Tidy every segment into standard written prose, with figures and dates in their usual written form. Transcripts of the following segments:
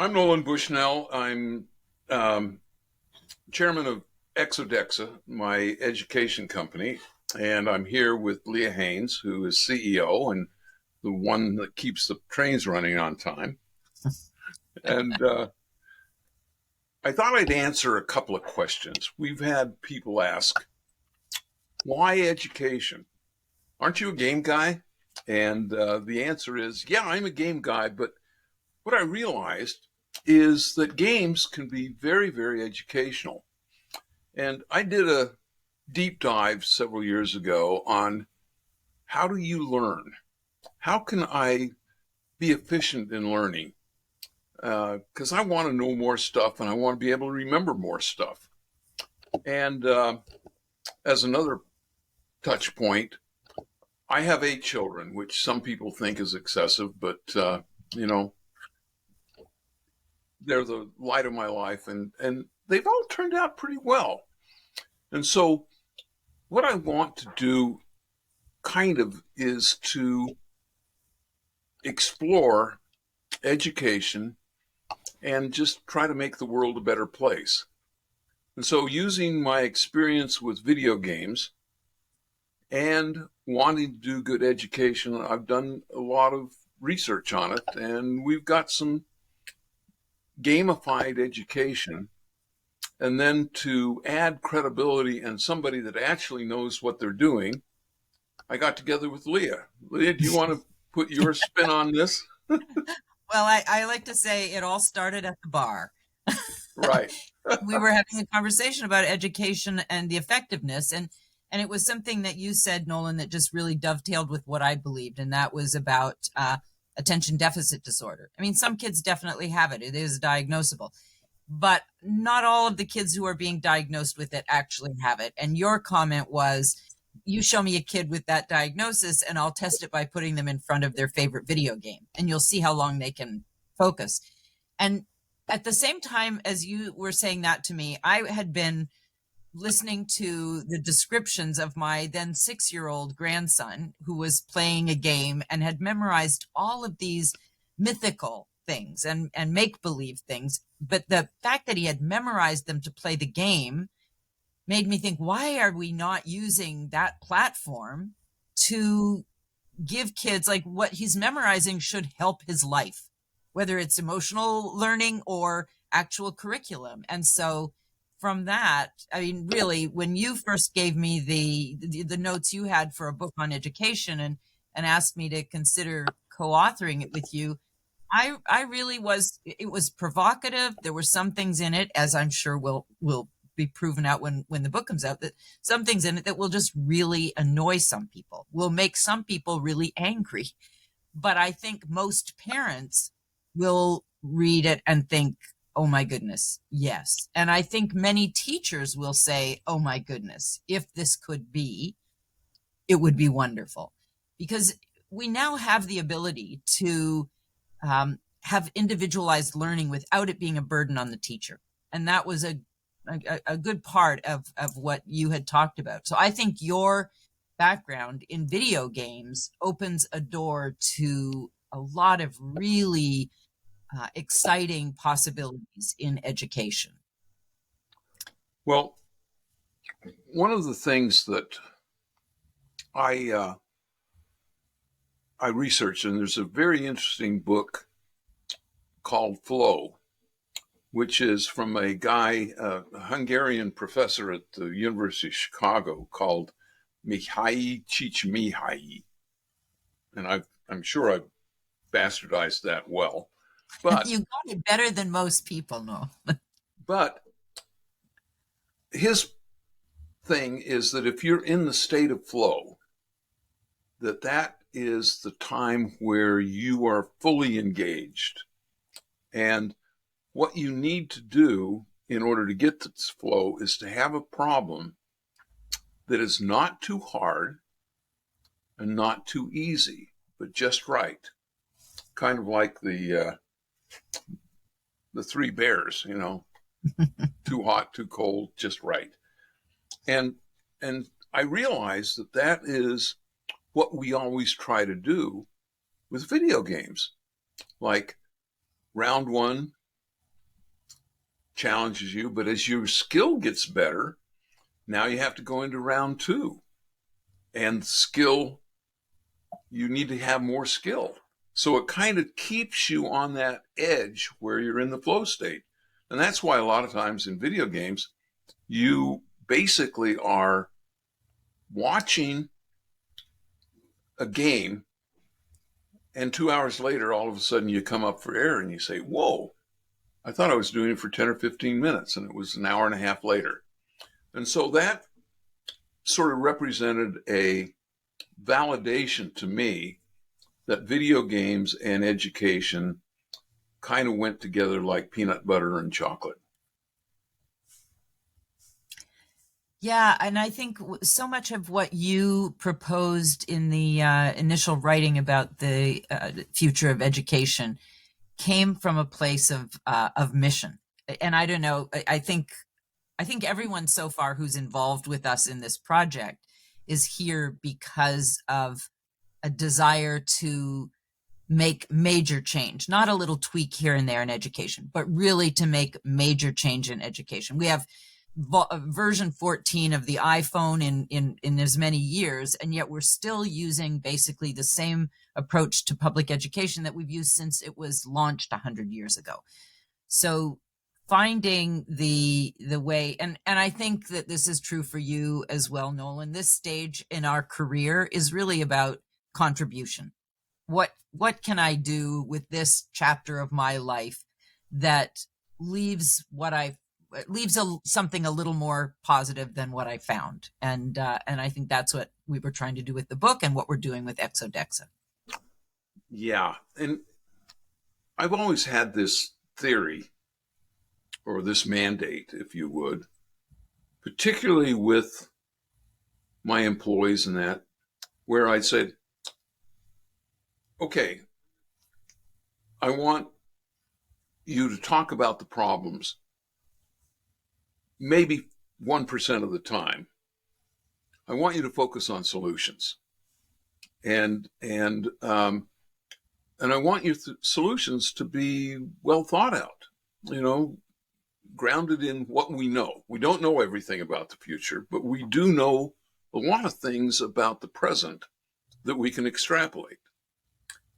I'm Nolan Bushnell. I'm chairman of ExoDexa, my education company, and I'm here with Leah Haynes, who is CEO and the one that keeps the trains running on time. And I thought I'd answer a couple of questions. We've had people ask, why education? Aren't you a game guy? And the answer is, yeah, I'm a game guy, but what I realized is that games can be very, very educational. And I did a deep dive several years ago on how do you learn? How can I be efficient in learning? Because I want to know more stuff and I want to be able to remember more stuff. And as another touch point, I have 8 children, which some people think is excessive, but you know, they're the light of my life, and they've all turned out pretty well. And so what I want to do kind of is to explore education and just try to make the world a better place. And so using my experience with video games and wanting to do good education, I've done a lot of research on it, and we've got some gamified education. And then to add credibility and somebody that actually knows what they're doing, I got together with Leah. Leah, do you want to put your spin on this? Well, I like to say it all started at the bar. Right. We were having a conversation about education and the effectiveness, and it was something that you said, Nolan, that just really dovetailed with what I believed, and that was about attention deficit disorder. I mean, some kids definitely have it. It is diagnosable, but not all of the kids who are being diagnosed with it actually have it. And your comment was, you show me a kid with that diagnosis and I'll test it by putting them in front of their favorite video game, and you'll see how long they can focus. And at the same time as you were saying that to me, I had been listening to the descriptions of my then 6-year-old grandson who was playing a game and had memorized all of these mythical things and make-believe things. But the fact that he had memorized them to play the game made me think, why are we not using that platform to give kids, like, what he's memorizing should help his life, whether it's emotional learning or actual curriculum. And so from that, I mean, really, when you first gave me the notes you had for a book on education and asked me to consider co-authoring it with you, I really was, it was provocative. There were some things in it, as I'm sure will be proven out when the book comes out, that some things in it that will just really annoy some people, will make some people really angry. But I think most parents will read it and think, oh my goodness, yes. And I think many teachers will say, oh my goodness, if this could be, it would be wonderful. Because we now have the ability to have individualized learning without it being a burden on the teacher. And that was a good part of what you had talked about. So I think your background in video games opens a door to a lot of really exciting possibilities in education. Well, one of the things that I researched, and there's a very interesting book called Flow, which is from a guy, a Hungarian professor at the University of Chicago called Mihai Csikszentmihalyi. And I'm sure I've bastardized that well. But you got it better than most people know. But his thing is that if you're in the state of flow, that is the time where you are fully engaged. And what you need to do in order to get to this flow is to have a problem that is not too hard and not too easy, but just right. Kind of like the 3 bears, you know, too hot, too cold, just right. And I realize that is what we always try to do with video games. Like round 1, challenges you, but as your skill gets better, now you have to go into round two. And skill, you need to have more skill. So it kind of keeps you on that edge where you're in the flow state. And that's why a lot of times in video games, you basically are watching a game, and 2 hours later, all of a sudden you come up for air and you say, whoa, I thought I was doing it for 10 or 15 minutes, and it was an hour and a half later. And so that sort of represented a validation to me that video games and education kind of went together like peanut butter and chocolate. Yeah, and I think so much of what you proposed in the initial writing about the future of education came from a place of mission. And I don't know, I think everyone so far who's involved with us in this project is here because of a desire to make major change, not a little tweak here and there in education, but really to make major change in education. We have version 14 of the iPhone in as many years, and yet we're still using basically the same approach to public education that we've used since it was launched 100 years ago. So finding the way, and I think that this is true for you as well, Nolan, this stage in our career is really about contribution. What can I do with this chapter of my life that leaves something a little more positive than what I found, and I think that's what we were trying to do with the book and what we're doing with ExoDexa. Yeah, and I've always had this theory, or this mandate, if you would, particularly with my employees and that, where I said, okay, I want you to talk about the problems maybe 1% of the time. I want you to focus on solutions, and I want your solutions to be well thought out, grounded in what we know. We don't know everything about the future, but we do know a lot of things about the present that we can extrapolate.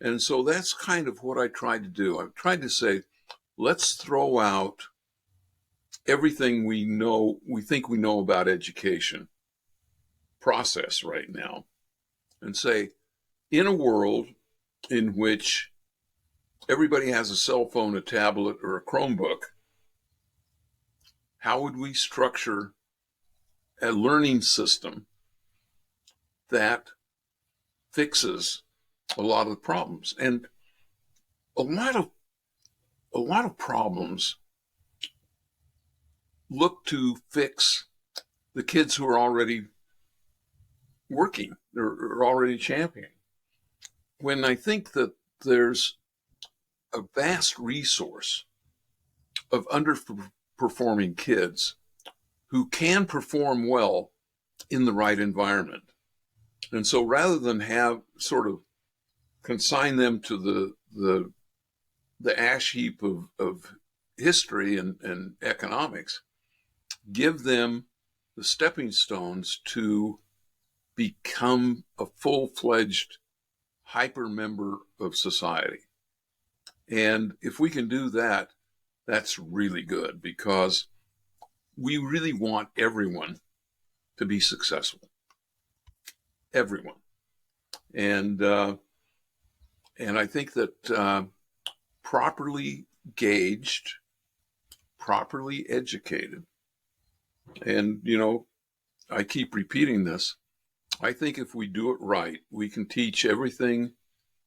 And so that's kind of what I tried to do. I tried to say, let's throw out everything we think we know about education process right now, and say, in a world in which everybody has a cell phone, a tablet, or a Chromebook, how would we structure a learning system that fixes a lot of the problems? And a lot of problems look to fix the kids who are already working, or already championing. When I think that there's a vast resource of underperforming kids who can perform well in the right environment. And so rather than have sort of consign them to the ash heap of history and economics, give them the stepping stones to become a full-fledged hyper member of society. And if we can do that, that's really good, because we really want everyone to be successful. Everyone. And I think that properly gauged, properly educated, and, I keep repeating this, I think if we do it right, we can teach everything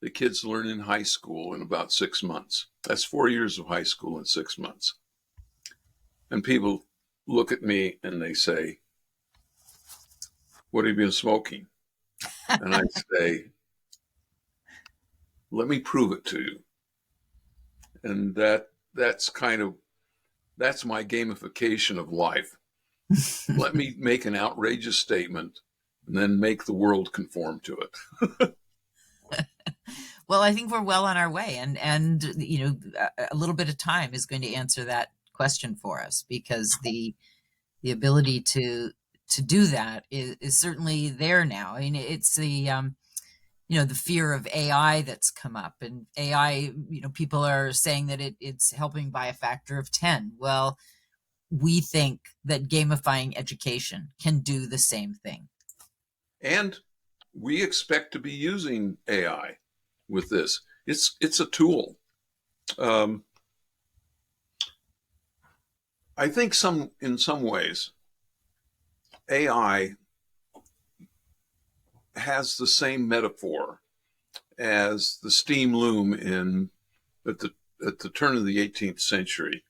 the kids learn in high school in about 6 months. That's 4 years of high school in 6 months. And people look at me and they say, what have you been smoking? And I say, let me prove it to you. And that's my gamification of life. Let me make an outrageous statement and then make the world conform to it. Well, I think we're well on our way, and a little bit of time is going to answer that question for us, because the ability to do that is certainly there now. I mean, it's the the fear of AI that's come up, and AI, people are saying that it's helping by a factor of 10. Well, we think that gamifying education can do the same thing. And we expect to be using AI with this. It's a tool. I think in some ways, AI has the same metaphor as the steam loom at the turn of the 18th century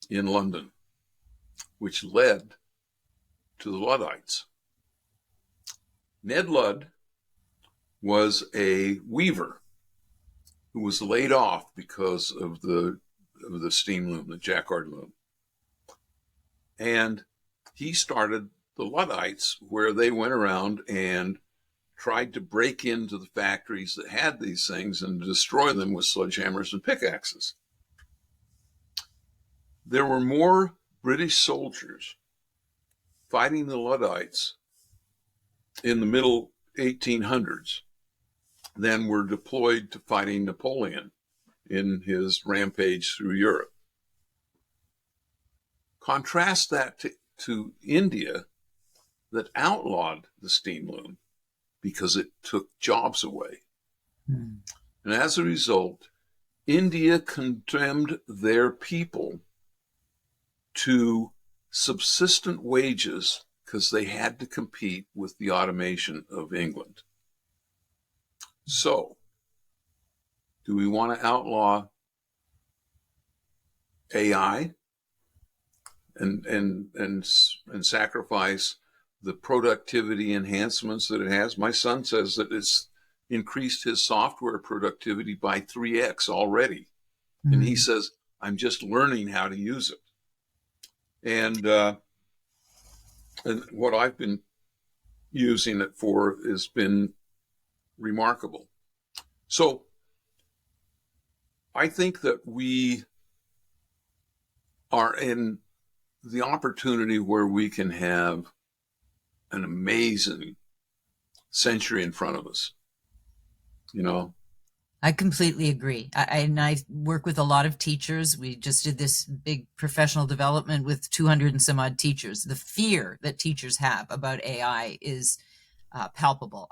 in London, which led to the Luddites. Ned Ludd was a weaver who was laid off because of the steam loom, the jacquard loom. And he started the Luddites, where they went around and tried to break into the factories that had these things and destroy them with sledgehammers and pickaxes. There were more British soldiers fighting the Luddites in the middle 1800s than were deployed to fighting Napoleon in his rampage through Europe. Contrast that to India, that outlawed the steam loom because it took jobs away. And as a result, India condemned their people to subsistent wages because they had to compete with the automation of England. So, do we want to outlaw AI and sacrifice the productivity enhancements that it has? My son says that it's increased his software productivity by 3x already. And he says, I'm just learning how to use it. And what I've been using it for has been remarkable. So I think that we are in the opportunity where we can have an amazing century in front of us. I completely agree. I work with a lot of teachers. We just did this big professional development with 200 and some odd teachers. The fear that teachers have about AI is palpable.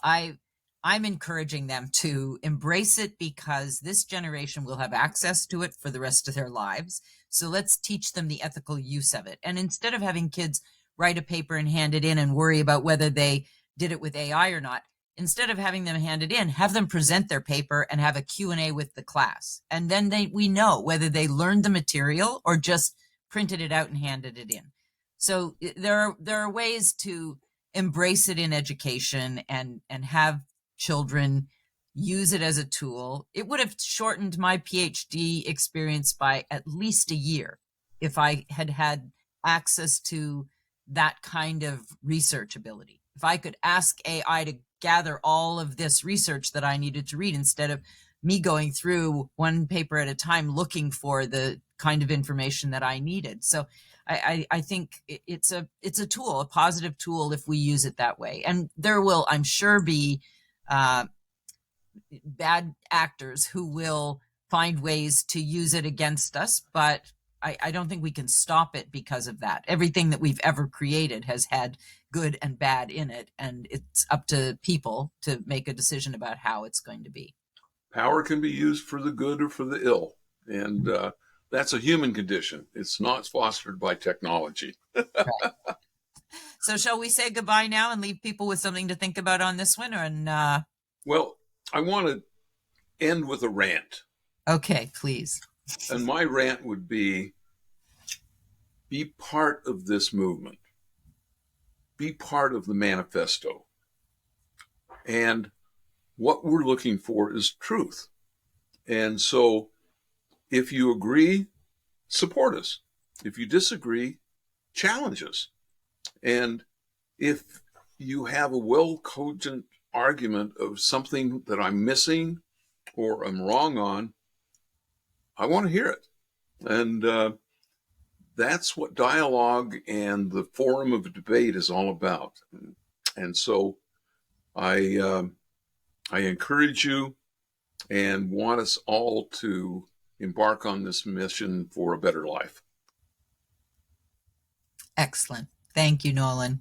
I'm encouraging them to embrace it, because this generation will have access to it for the rest of their lives. So let's teach them the ethical use of it. And instead of having kids write a paper and hand it in and worry about whether they did it with AI or not, instead of having them hand it in, have them present their paper and have a Q&A with the class. And then we know whether they learned the material or just printed it out and handed it in. So there are ways to embrace it in education and have children use it as a tool. It would have shortened my PhD experience by at least a year if I had had access to that kind of research ability. If I could ask AI to gather all of this research that I needed to read, instead of me going through one paper at a time looking for the kind of information that I needed. So I think it's a tool, a positive tool, if we use it that way. And there will, I'm sure, be bad actors who will find ways to use it against us, but I don't think we can stop it because of that. Everything that we've ever created has had good and bad in it, and it's up to people to make a decision about how it's going to be. Power can be used for the good or for the ill, and that's a human condition. It's not fostered by technology. Right. So shall we say goodbye now and leave people with something to think about on this one? Well, I want to end with a rant. Okay, please. And my rant would be part of this movement. Be part of the manifesto. And what we're looking for is truth. And so if you agree, support us. If you disagree, challenge us. And if you have a well-cogent argument of something that I'm missing or I'm wrong on, I want to hear it. And that's what dialogue and the forum of debate is all about. And so I I encourage you and want us all to embark on this mission for a better life. Excellent. Thank you, Nolan.